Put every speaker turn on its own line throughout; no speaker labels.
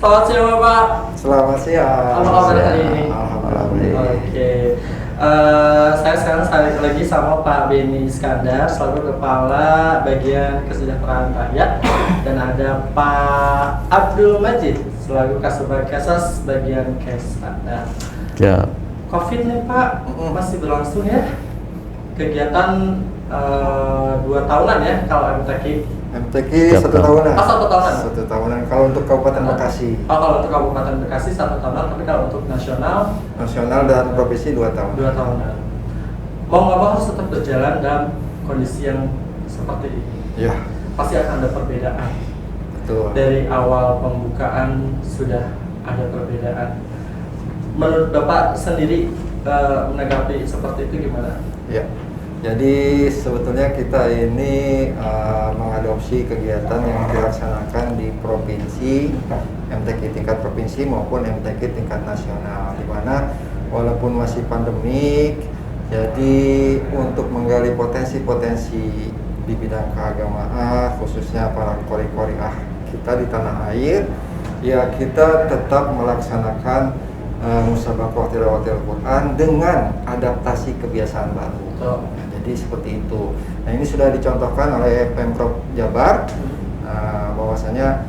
Selamat siang Bapak.
Selamat siang.
Apa kabar hari ini?
Alhamdulillah.
Oke. Saya sekarang lagi sama Pak Beni Iskandar selaku Kepala Bagian Kesejahteraan Rakyat, dan ada Pak Abdul Majid selaku Kasubag-Kesas Bagian Kesada.
Ya.
Covid nih Pak masih berlangsung ya. Kegiatan 2 tahunan ya kalau MTQ.
MTQ 1 tahunan.
Oh, 1 tahunan.
1 tahunan. Kalau untuk Kabupaten Bekasi.
Oh, kalau untuk Kabupaten Bekasi 1 tahunan, tapi kalau untuk nasional
Dan provinsi 2 tahun.
2 tahunan. Mau nggak mau harus tetap berjalan dalam kondisi yang seperti ini.
Ya,
Pasti akan ada perbedaan.
betul.
Dari awal pembukaan sudah ada perbedaan. Menurut Bapak sendiri menanggapi seperti itu gimana?
Ya. Jadi sebetulnya kita ini mengadopsi kegiatan yang dilaksanakan di provinsi, MTQ tingkat provinsi maupun MTQ tingkat nasional, di mana walaupun masih pandemik, jadi untuk menggali potensi-potensi di bidang keagamaan, khususnya para qori-qoriah kita di tanah air, ya kita tetap melaksanakan musabaqah tilawatil Quran dengan adaptasi kebiasaan baru. Jadi seperti itu. Nah, ini sudah dicontohkan oleh Pemprov Jabar, bahwasanya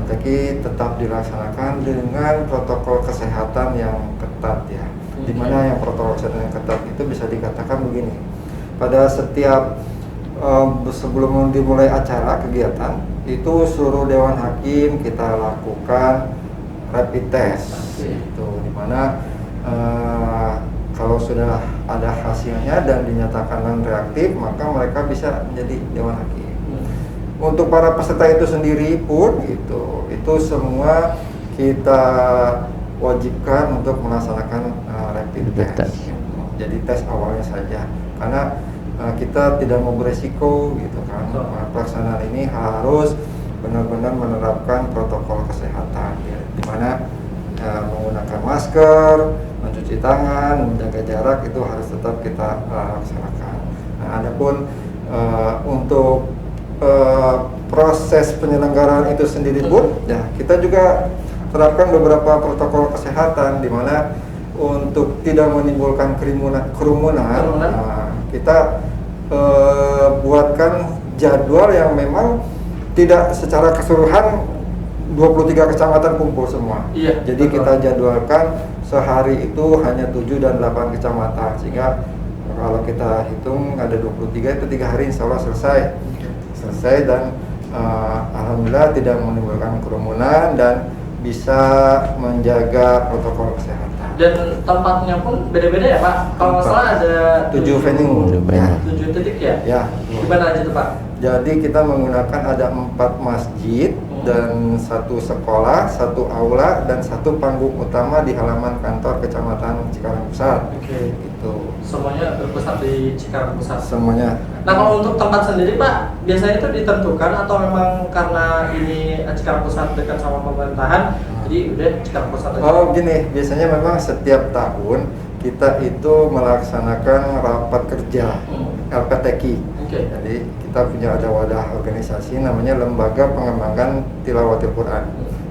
MTQ tetap dilaksanakan dengan protokol kesehatan yang ketat ya. Dimana yang protokol kesehatan yang ketat itu bisa dikatakan begini. Pada setiap sebelum dimulai acara kegiatan itu seluruh Dewan Hakim kita lakukan rapid test. Itu dimana kalau sudah ada hasilnya dan dinyatakan non reaktif, maka mereka bisa menjadi Dewan Hakim. Untuk para peserta itu sendiri pun itu semua kita wajibkan untuk melaksanakan rapid test. Jadi tes awalnya saja, karena kita tidak mau beresiko gitu kan. Pelaksanaan ini harus benar-benar menerapkan protokol kesehatan, ya, di mana menggunakan masker, mencuci tangan, menjaga jarak itu harus tetap kita laksanakan. Nah, adapun untuk proses penyelenggaraan itu sendiri pun, ya kita juga terapkan beberapa protokol kesehatan, di mana untuk tidak menimbulkan kerumunan, kita buatkan jadwal yang memang tidak secara keseluruhan 23 kecamatan kumpul semua.
Iya,
jadi
betul.
kita jadwalkan sehari itu hanya 7 dan 8 kecamatan, sehingga kalau kita hitung ada 23 itu 3 hari insya Allah selesai dan alhamdulillah tidak menimbulkan kerumunan dan bisa menjaga protokol kesehatan.
Dan tempatnya pun beda-beda ya Pak? Kalau nggak salah ada
7 venue.
7 titik ya?
Ya.
Gimana aja tuh Pak?
Jadi kita menggunakan ada 4 masjid dan 1 sekolah, 1 aula dan 1 panggung utama di halaman kantor Kecamatan Cikarang Pusat.
Oke.
Itu
Semuanya berpusat di Cikarang Pusat.
semuanya.
Nah kalau untuk tempat sendiri Pak, biasanya itu ditentukan atau memang karena ini Cikarang Pusat dekat sama pemerintahan, jadi udah Cikarang Pusat aja?
Oh gini, biasanya memang setiap tahun kita itu melaksanakan rapat kerja LPTQ.
Oke.
Jadi kita punya ada wadah organisasi namanya Lembaga Pengembangan Tilawatil Quran.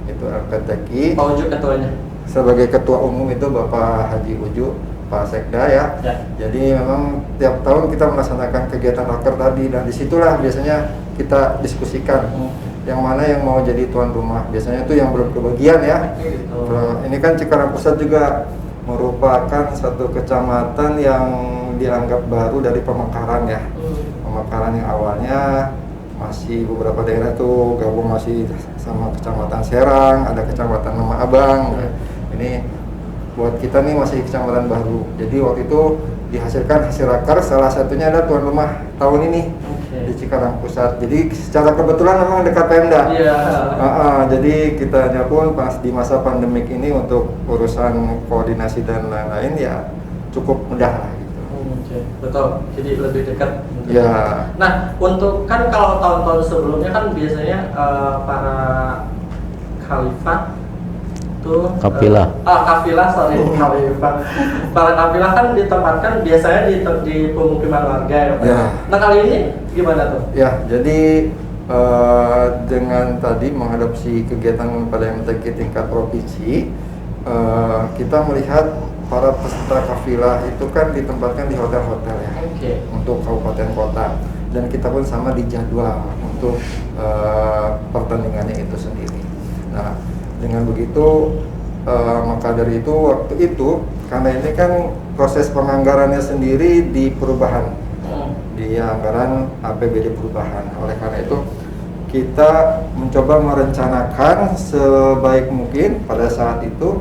Itu LPTQ.
Pak Uju ketuanya?
Sebagai ketua umum itu Bapak Haji Uju, Pak Sekda ya. Jadi memang tiap tahun kita melaksanakan kegiatan raker tadi, dan disitulah biasanya kita diskusikan yang mana yang mau jadi tuan rumah. Biasanya itu yang belum kebagian ya. Ini kan Cikarang Pusat juga merupakan satu kecamatan yang dianggap baru dari pemekaran ya. Pemekaran yang awalnya masih beberapa daerah tuh gabung masih sama Kecamatan Serang, ada Kecamatan Nama Abang. Ini buat kita nih masih kecamatan baru. Jadi waktu itu dihasilkan hasil raker, salah satunya ada tuan rumah tahun ini di Cikarang Pusat. Jadi secara kebetulan memang dekat Pemda. Jadi kitanya pun pas di masa pandemik ini untuk urusan koordinasi dan lain-lain ya cukup mudah lah gitu.
Betul, jadi lebih dekat.
Ya.
Nah, untuk kan kalau tahun-tahun sebelumnya kan biasanya para khalifah tuh
kafilah.
Kafilah, sorry, khalifah. Para kafilah kan ditempatkan biasanya di pemukiman warga ya Pak.
Ya.
Nah kali ini gimana tuh?
Ya, jadi dengan tadi mengadopsi kegiatan pada MTQ tingkat provinsi, kita melihat para peserta kafilah itu kan ditempatkan di hotel-hotel ya, untuk kabupaten kota, dan kita pun sama di jadwal untuk pertandingannya itu sendiri. Nah, dengan begitu maka dari itu waktu itu, karena ini kan proses penganggarannya sendiri di perubahan, di anggaran APBD perubahan. Oleh karena itu kita mencoba merencanakan sebaik mungkin pada saat itu,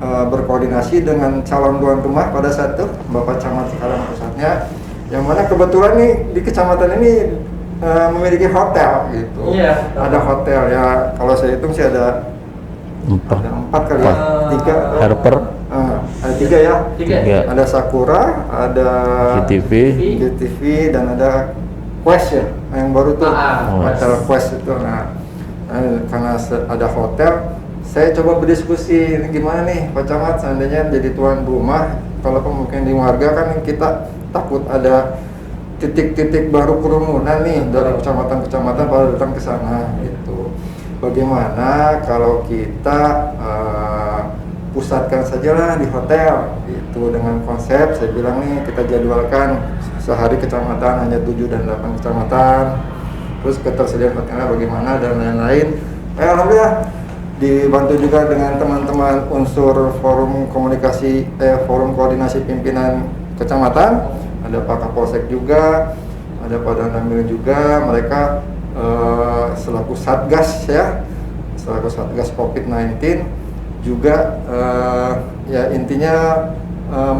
berkoordinasi dengan calon tuan rumah pada saat itu, Bapak Camat sekarang pusatnya, yang mana kebetulan nih di kecamatan ini memiliki hotel gitu.
Iya.
Ada hotel ya, kalau saya hitung sih ada empat kali ya, tiga.
Harper,
Ada tiga ya.
Tiga.
Ada Sakura, ada GTV, dan ada Quest ya, yang baru tuh, hotel Quest itu. Nah, karena ada hotel, saya coba berdiskusi gimana nih Pak Camat, seandainya jadi tuan rumah, kalau mungkin di warga kan kita takut ada titik-titik baru kerumunan nih dari kecamatan-kecamatan pada datang ke sana gitu. Bagaimana kalau kita pusatkan sajalah di hotel itu, dengan konsep saya bilang nih, kita jadwalkan sehari kecamatan hanya 7 dan 8 kecamatan, terus ketersediaan hotelnya bagaimana dan lain-lain. Alhamdulillah dibantu juga dengan teman-teman unsur forum koordinasi pimpinan kecamatan, ada Pak Kapolsek juga, ada Pak Danamil juga, mereka selaku satgas ya, selaku satgas COVID-19 juga, ya intinya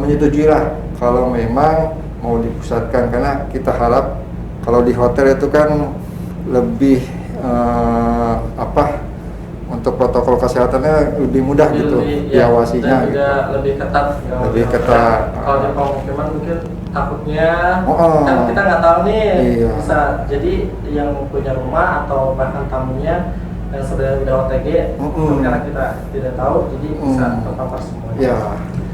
menyetujui lah kalau memang mau dipusatkan, karena kita harap kalau di hotel itu kan lebih untuk protokol kesehatannya lebih mudah gitu diawasinya,
dan juga
gitu.
lebih ketat.
Lebih ketat.
Kalau di pemukiman mungkin takutnya kan kita nggak tahu nih, bisa jadi yang punya rumah atau bahkan tamunya yang sudah OTG, karena kita tidak tahu, jadi bisa terpapar semuanya.
Ya,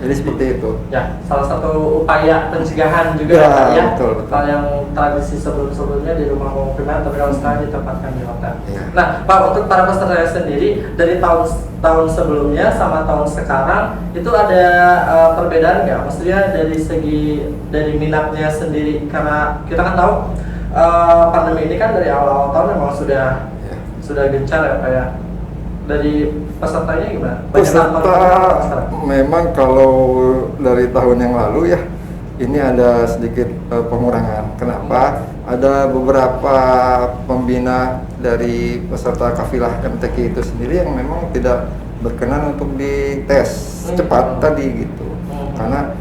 jadi seperti itu.
Ya, salah satu upaya pencegahan juga ya.
Betul.
Kalau yang tradisi sebelumnya di rumah pemukiman, tapi kalau sekarang ditempatkan di hotel.
Ya.
Nah, Pak, untuk para peserta sendiri dari tahun sebelumnya sama tahun sekarang itu ada perbedaan nggak? Maksudnya dari minatnya sendiri, karena kita kan tahu pandemi ini kan dari awal tahun memang sudah gencar ya Pak ya. Dari pesertanya gimana?
Peserta memang kalau dari tahun yang lalu ya, ini ada sedikit pengurangan. Kenapa? Ada beberapa pembina dari peserta kafilah MTQ itu sendiri yang memang tidak berkenan untuk dites cepat tadi gitu. Karena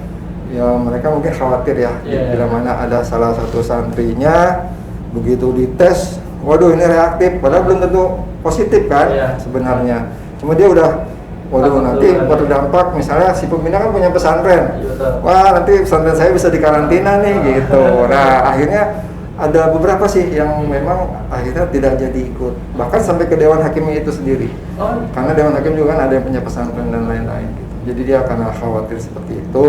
ya mereka mungkin khawatir ya, bila mana ada salah satu santrinya begitu dites, waduh ini reaktif, padahal belum tentu positif kan sebenarnya. Cuma dia udah, waduh nanti berdampak, misalnya si pembina kan punya pesantren, wah nanti pesantren saya bisa dikarantina nih gitu. Nah akhirnya ada beberapa sih yang memang akhirnya tidak jadi ikut, bahkan sampai ke Dewan Hakimnya itu sendiri. Karena Dewan Hakim juga kan ada yang punya pesantren dan lain-lain gitu. Jadi dia karena khawatir seperti itu,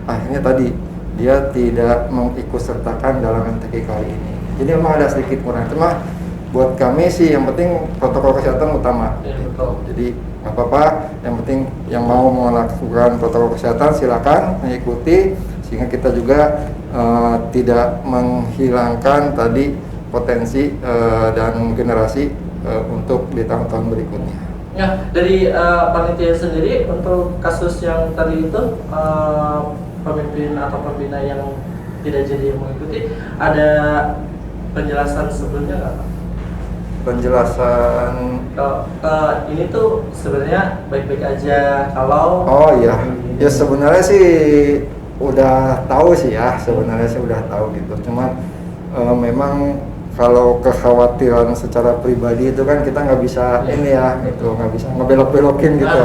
akhirnya tadi dia tidak mengikutsertakan dalam MTQ kali ini. Jadi memang ada sedikit kurang, cuma buat kami sih yang penting protokol kesehatan utama. Jadi nggak apa-apa, yang penting yang mau melakukan protokol kesehatan silakan mengikuti, sehingga kita juga tidak menghilangkan tadi potensi dan generasi untuk di tahun-tahun berikutnya.
Ya, dari panitia sendiri untuk kasus yang tadi itu pemimpin atau pembina yang tidak jadi mengikuti, ada penjelasan sebelumnya nggak Pak?
Penjelasan
ini tuh sebenarnya baik-baik aja kalau
ya sebenarnya sih udah tahu sih ya, sebenarnya sih udah tahu gitu, cuman memang kalau kekhawatiran secara pribadi itu kan kita nggak bisa ini ya gitu, nggak bisa ngebelok-belokin gitu.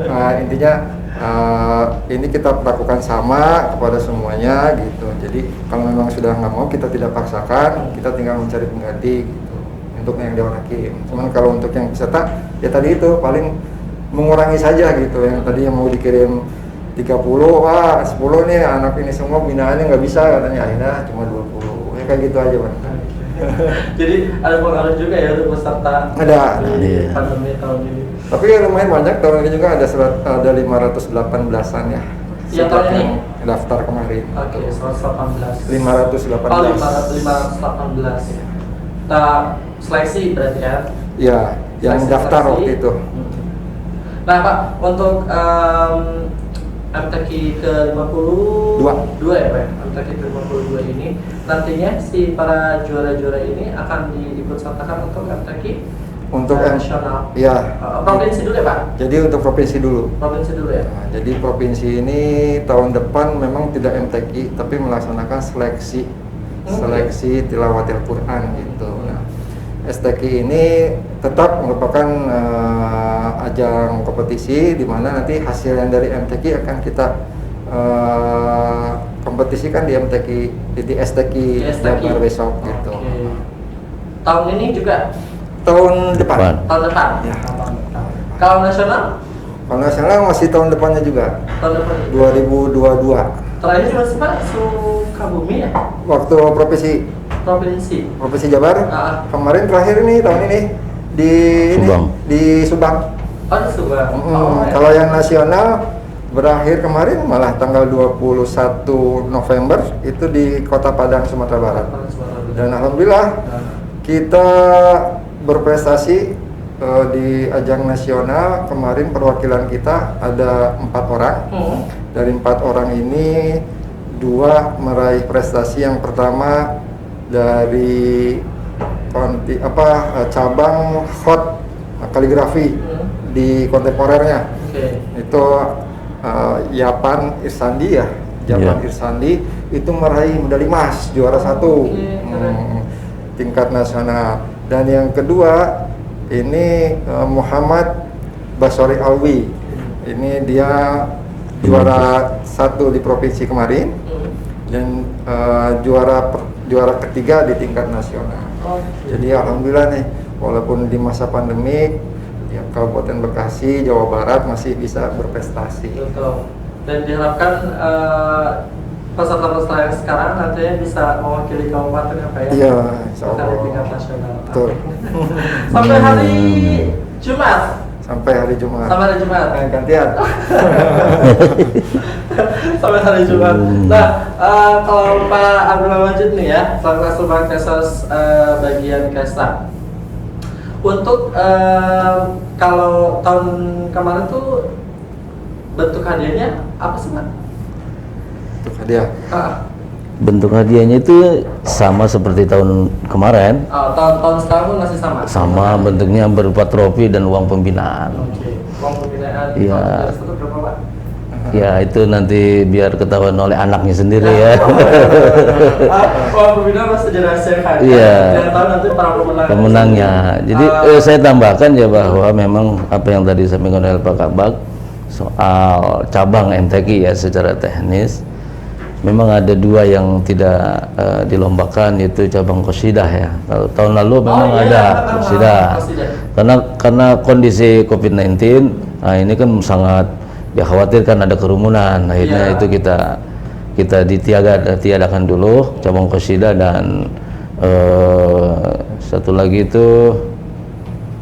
Nah intinya ini kita lakukan sama kepada semuanya gitu. Jadi kalau memang sudah nggak mau, kita tidak paksakan, kita tinggal mencari pengganti gitu untuk yang Dewan Hakim. Cuman kalau untuk yang peserta ya tadi itu paling mengurangi saja gitu, yang tadi yang mau dikirim 30, 10 nih anak ini semua binaannya nggak bisa katanya, akhirnya cuma 20 ya, kayak gitu aja Bang.
Jadi ada pengaruh juga ya untuk peserta
Ada.
di
Iya.
pandemi tahun ini.
Tapi lumayan banyak tahun ini juga ada 518-an ya.
Yang tahun ini?
Yang daftar kemarin.
Oke, 118.
518.
Oh, 518. Kita seleksi berarti ya.
Ya, yang
Seleksi.
daftar waktu itu.
Nah Pak, untuk MTQ ke-52 ya Pak, MTQ ke-52 ini nantinya si para juara-juara ini akan diikut sertakan untuk MTQ
Untuk
nasional.
Ya.
Provinsi dulu ya Pak?
Jadi untuk provinsi dulu.
Provinsi dulu ya?
Nah, jadi provinsi ini tahun depan memang tidak MTQ tapi melaksanakan seleksi tilawatil Quran gitu. Nah, STQ ini tetap merupakan ajang kompetisi di mana nanti hasil yang dari MTQ akan kita kompetisikan di MTQ di STQ Jabar besok gitu.
Oke. Tahun ini juga?
Tahun depan.
Tahun depan?
Ya.
Kalau nasional?
Kalau nasional masih tahun depannya juga.
Tahun depan?
2022.
Terakhir juga sih Pak, Sukabumi ya?
Waktu provinsi Jabar kemarin terakhir ini tahun ini di
Subang.
di Subang.
Oh, di Subang. Ya.
Kalau yang nasional berakhir kemarin malah tanggal 21 November itu di Kota Padang, Sumatera Barat. Dan alhamdulillah kita berprestasi di ajang nasional. Kemarin perwakilan kita ada 4 orang. Dari 4 orang ini 2 meraih prestasi. Yang pertama dari cabang hot kaligrafi di kontemporernya. Itu Yapan Irsandi ya, Irsandi itu meraih medali emas juara 1 tingkat nasional. Dan yang kedua ini Muhammad Basori Alwi, ini dia juara 1 di provinsi kemarin dan juara ketiga di tingkat nasional. Jadi alhamdulillah nih, walaupun di masa pandemi ya Kabupaten Bekasi, Jawa Barat masih bisa berprestasi.
Betul. Dan diharapkan peserta-peserta yang sekarang nantinya bisa mewakili kabupaten apa ya?
Iya, insya Allah.
Di tingkat nasional.
Betul.
Sampai hari Jumat.
Sampai hari Jumat.
Sampai hari Jumat.
Gantian.
Sampai hari Jumat. Nah, kalau Pak Abdul Majid nih ya, selaku Sulban Kesos bagian Kesa. Untuk kalau tahun kemarin tuh bentuk hadiahnya apa sih Pak?
Untuk hadiah.
Bentuk hadiahnya itu sama seperti tahun kemarin.
Tahun sekarang pun masih sama?
Sama, bentuknya berupa trofi dan uang pembinaan.
Oke. Uang pembinaan
Iya.
itu berapa Pak?
Ya itu nanti biar ketahuan oleh anaknya sendiri ya.
Uang pembinaan masih dirahasiakan.
Iya.
Yang tahu nanti para
Pemenangnya. Jadi saya tambahkan ya bahwa memang apa yang tadi disampaikan oleh Pak Kabak soal cabang MTQ ya secara teknis. Memang ada 2 yang tidak dilombakan, yaitu cabang qasidah ya. Kalau tahun lalu memang ada qasidah. Karena kondisi COVID-19, nah ini kan sangat dikhawatirkan ada kerumunan. Akhirnya itu kita ditiadakan dulu cabang qasidah dan satu lagi itu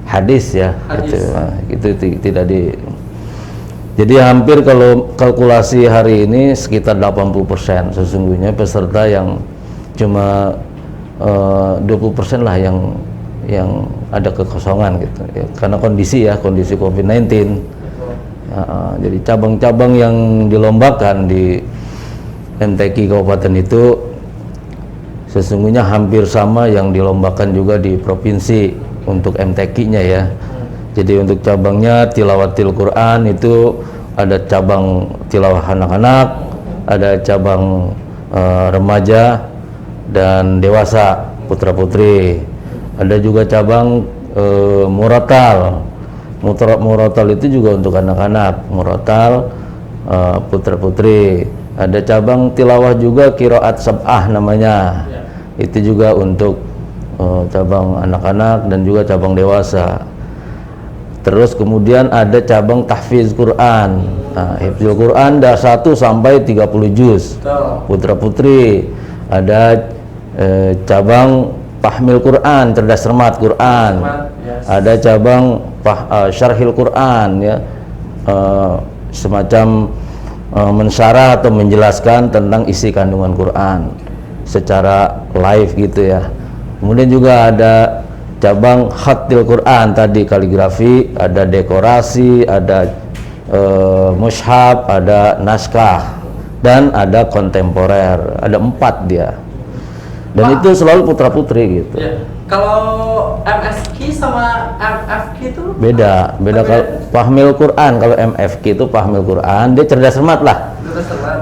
hadis ya. Itu tidak di. Jadi hampir kalau kalkulasi hari ini sekitar 80% sesungguhnya peserta yang cuma 20% lah yang ada kekosongan gitu ya, karena kondisi COVID-19. Jadi cabang-cabang yang dilombakan di MTQ Kabupaten itu sesungguhnya hampir sama yang dilombakan juga di provinsi untuk MTQ-nya ya. Jadi untuk cabangnya tilawatil Quran itu ada cabang tilawah anak-anak, ada cabang remaja dan dewasa putra-putri. Ada juga cabang muratal. Muratal itu juga untuk anak-anak, muratal putra-putri. Ada cabang tilawah juga qiraat sab'ah namanya. Itu juga untuk cabang anak-anak dan juga cabang dewasa. Terus kemudian ada cabang tahfiz Quran. Nah, hifzul Quran dari 1 sampai 30 juz. Putra-putri. Ada cabang Fahmil Quran, cerdas cermat Quran.
Yes.
Ada cabang Syarhil Quran ya. Semacam mensyarah atau menjelaskan tentang isi kandungan Quran secara live gitu ya. Kemudian juga ada cabang Khatil Quran tadi, kaligrafi, ada dekorasi, ada mushaf, ada naskah, dan ada kontemporer. Ada 4 dia. Dan itu selalu putra-putri gitu.
Ya. Kalau MSQ sama MFQ itu
Beda kalau Fahmil Quran, kalau MFQ itu Fahmil Quran, dia cerdas cermat lah.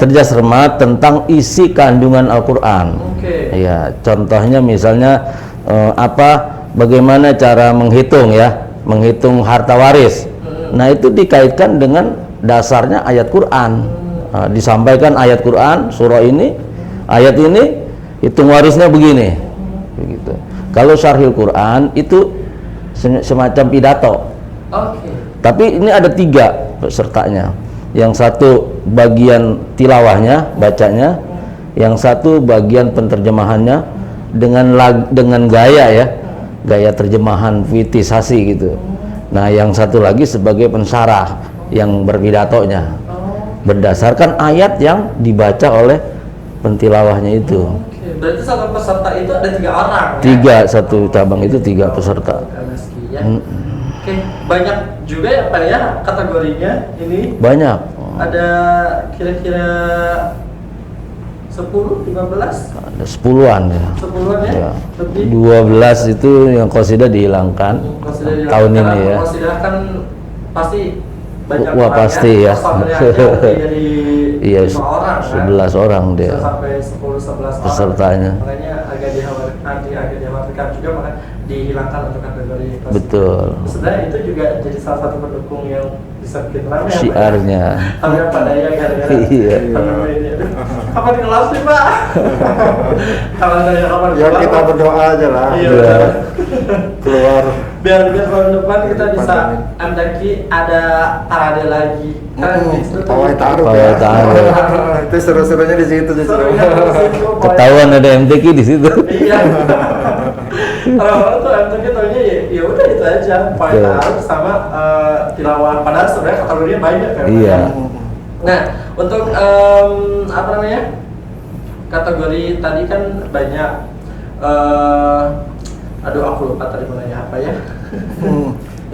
Cerdas cermat tentang isi kandungan Al-Quran.
Oke.
Ya, contohnya misalnya bagaimana cara menghitung ya, menghitung harta waris. Nah, itu dikaitkan dengan dasarnya ayat Quran. Nah, disampaikan ayat Quran, surah ini, ayat ini, hitung warisnya begini. Begitu. Kalau Syarhil Quran itu semacam pidato.
Oke.
Tapi ini ada 3 pesertanya. Yang satu bagian tilawahnya, bacanya, yang satu bagian penterjemahannya dengan gaya ya, gaya terjemahan puitisasi gitu. Nah, yang satu lagi sebagai pensyarah yang berpidatonya berdasarkan ayat yang dibaca oleh pentilawahnya itu.
Oke. Berarti satu peserta itu ada 3 orang ya?
3, satu cabang itu 3 peserta.
MSQ ya. Oke, banyak juga ya Pak ya kategorinya ini.
Banyak.
Ada kira-kira 10, 15?
Ada 10-an ya.
10-an ya?
Ya.
Lebih?
12 itu yang qasidah dihilangkan
Qasidah
tahun
karena
ini ya.
Qasidah kan pasti banyak
Wah,
orang
pasti ya.
Personilnya lebih dari
Iya,
5 orang kan?
11 orang dia.
Bisa sampai 10-11 orang.
Pesertanya.
Makanya agak dikhawatirkan juga, makanya dihilangkan untuk kategori qasidah.
Betul.
Sebenarnya itu juga jadi salah satu pendukung yang bisa kita rame ya, Pak, ya?
Syiarnya.
Tapi apa daya gara-gara
Iya.
pandemi ini. Aduh, kapan di kelas nih Pak? Kapan daya kapan di
Ya
kelas,
kita
Pak?
berdoa aja lah.
Iya,
Iya.
benar.
Keluar.
biar tahun depan kita bisa
Pandemi.
mendaki ada parade lagi kan gitu.
Pawai taruh
Pawai
ya.
taruh.
Itu seru-serunya di situ justru.
Seru ya, terus itu pawai-
Ketahuan ada MTQ di situ.
Iya. Orang-orang tuh MTQ taunya ya udah itu aja, pawai
Betul.
taruh sama tilawah, padahal sebenarnya kategorinya banyak kan.
Iya.
Nah, untuk apa namanya? Kategori tadi kan banyak aduh aku lupa tadi mau nanya apa ya.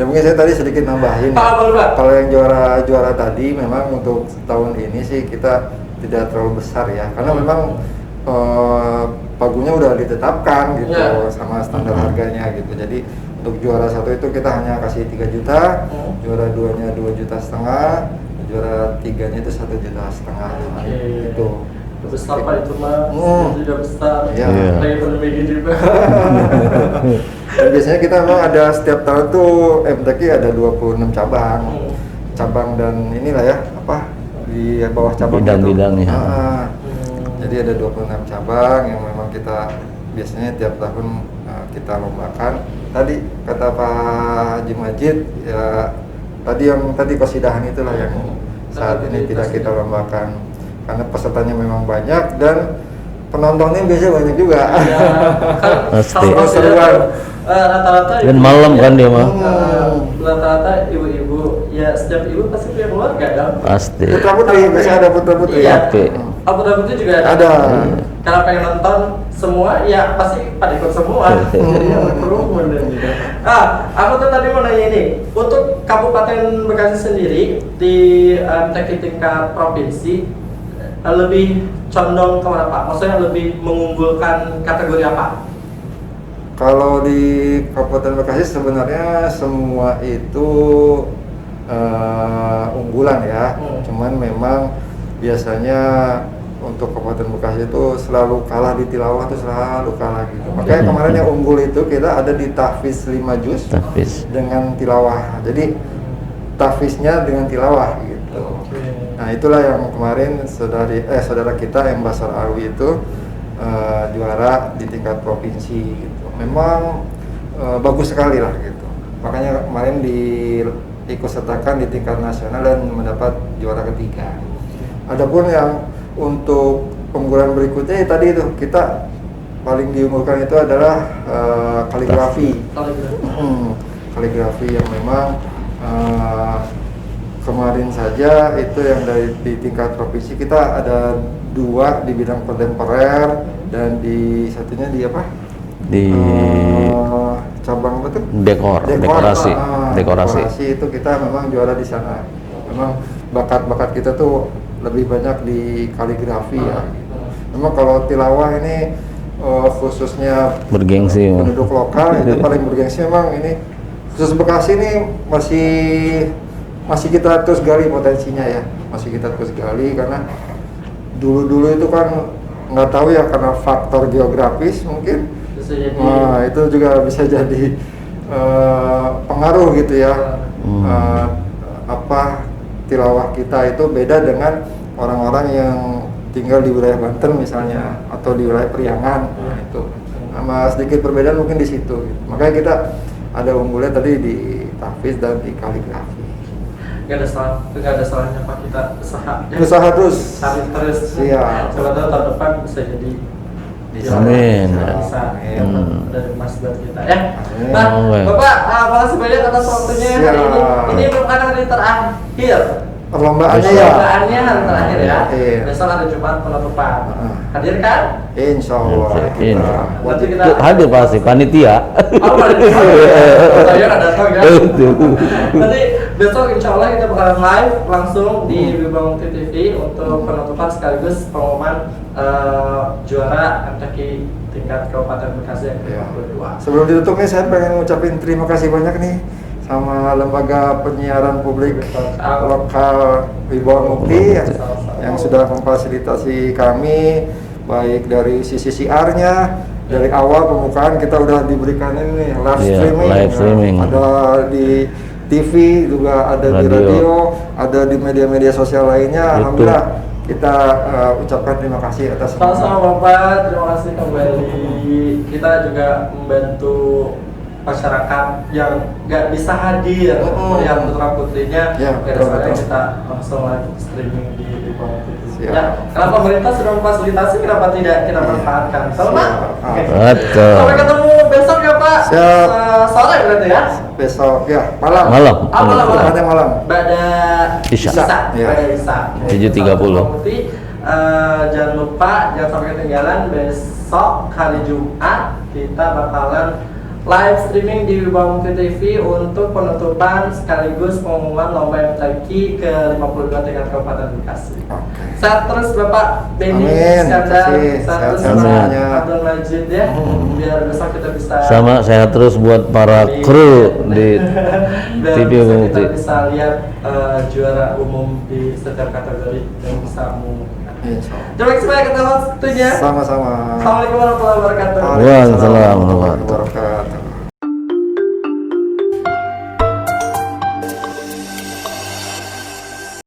Ya mungkin saya tadi sedikit nambahin.
Pak, apa, Pak?
Kalau yang juara tadi memang untuk tahun ini sih kita tidak terlalu besar ya, karena memang pagunya udah ditetapkan gitu
Ya.
sama standar harganya gitu. Jadi untuk juara 1 itu kita hanya kasih 3 juta, juara 2-nya 2,5 juta, juara 3-nya itu 1,5 juta.
Oke.
Itu.
Udah besar Pak itu mah, itu udah besar.
Iya.
Lagi pandemi gini Pak.
Dan biasanya kita memang ada setiap tahun tuh MTQ ada 26 cabang. Cabang dan inilah ya, apa di bawah cabang
Bidang-bidangnya.
Jadi ada 26 cabang yang memang kita biasanya tiap tahun kita lombakan. Tadi kata Pak Haji Majid ya, tadi qasidahan itulah yang saat ini tidak kita lombakan karena pesertanya memang banyak dan penontonnya biasanya banyak juga.
Ya, kan
Pasti.
kalau
Seru-seruan.
rata-rata
Dan
ibu-
malam kan dia mah.
rata-rata ibu-ibu, ya setiap ibu pasti punya keluarga dong.
Pasti.
Putra putri biasanya ada putra putri.
Iya.
Oke.
Oh, putra-putri juga ada.
Ada.
Karena pengen nonton semua, ya pasti pada ikut semua. Jadi ada kerumun dan gitu. Aku tuh tadi mau nanya ini, untuk Kabupaten Bekasi sendiri di MTQ tingkat provinsi lebih condong kemana Pak? Maksudnya lebih mengunggulkan kategori apa?
Kalau di Kabupaten Bekasi sebenarnya semua itu unggulan ya. Cuman memang biasanya untuk Kabupaten Bekasi itu selalu kalah di tilawah, itu selalu kalah gitu. Makanya kemarin yang unggul itu kita ada di tahfiz 5 juz
Tahfiz.
dengan tilawah. Jadi tahfiznya dengan tilawah gitu. Nah, itulah yang kemarin saudara kita yang Basar Arwi itu juara di tingkat provinsi gitu. Memang bagus sekali lah gitu. Makanya kemarin diikut sertakan di tingkat nasional dan mendapat juara ketiga. Adapun yang untuk pengumpulan berikutnya ya tadi itu kita paling diunggulkan itu adalah kaligrafi. Kaligrafi yang memang kemarin saja itu yang di tingkat provinsi kita ada 2 di bidang kontemporer dan di satunya di apa?
Di
cabang apa tuh?
dekorasi.
Dekorasi itu kita memang juara di sana. Memang bakat-bakat kita tuh lebih banyak di kaligrafi ya. Memang kalau tilawah ini khususnya
Bergengsi.
penduduk lokal itu paling bergengsi. Memang ini khusus Bekasi ini masih kita terus gali potensinya ya, masih kita terus gali karena dulu itu kan nggak tahu ya karena faktor geografis mungkin. Nah, itu juga bisa jadi pengaruh gitu ya. Tilawah kita itu beda dengan orang-orang yang tinggal di wilayah Banten misalnya atau di wilayah Priangan. Nah, itu sama sedikit perbedaan mungkin di situ gitu. Makanya kita ada unggulnya tadi di tahfiz dan di kaligrafi.
Gak ada salahnya Pak kita
usaha terus.
Cari terus.
Siap.
Coba tahu tahun depan bisa jadi.
Amin.
Bisa. Dari Mas buat kita ya.
Amin.
Nah, Bapak, makasih banyak atas waktunya hari ini. Ini merupakan hari terakhir.
Perlombaannya ya.
Perlombaannya hari terakhir ya.
Iya.
Besok ada Jumat penutupan. Hadir kan?
Insya Allah.
Nanti kita
Hadir pasti panitia.
Oh, saya nggak datang ya. Nanti besok insya Allah kita bakalan live langsung di Wibangun TV untuk penutupan sekaligus pengumuman juara MTQ tingkat Kabupaten Bekasi yang ke-52.
Sebelum ditutup nih saya pengen ngucapin terima kasih banyak nih sama lembaga penyiaran publik lokal Wibawa Mukti yang sudah memfasilitasi kami baik dari sisi siarnya. Dari awal pembukaan kita udah diberikan ini live streaming. Ada di TV juga, ada di radio, ada di media-media sosial lainnya. Alhamdulillah kita ucapkan terima kasih atas
sama Bapak, terima kasih kembali. Kita juga membantu masyarakat yang nggak bisa hadir melihat putra putrinya. Betul. Kita langsung live streaming di Wibawa TV. Ya, kalau pemerintah sudah memfasilitasi, kenapa tidak kita manfaatkan? Selamat.
Betul.
Sampai ketemu besok ya Pak.
Siap.
Sore berarti ya?
Besok ya malam.
Malam. Pada
Isya.
Pada Isya.
7.30.
Jangan lupa, jangan sampai ketinggalan besok hari Jumat kita bakalan live streaming di Wibawa Mukti TV untuk penutupan sekaligus pengumuman lomba MTQ ke-52 tingkat Kabupaten Bekasi. Sehat terus Bapak Benny Iskandar, sehat terus Pak Abdul Majid ya, biar besok kita bisa
sehat terus buat para kru di TV Wibawa Mukti.
Kita bisa lihat juara umum di setiap kategori yang bisa mengumumkan. Terima kasih banyak atas waktunya.
Sama-sama.
Assalamualaikum warahmatullahi wabarakatuh.
Waalaikumsalam warahmatullahi wabarakatuh.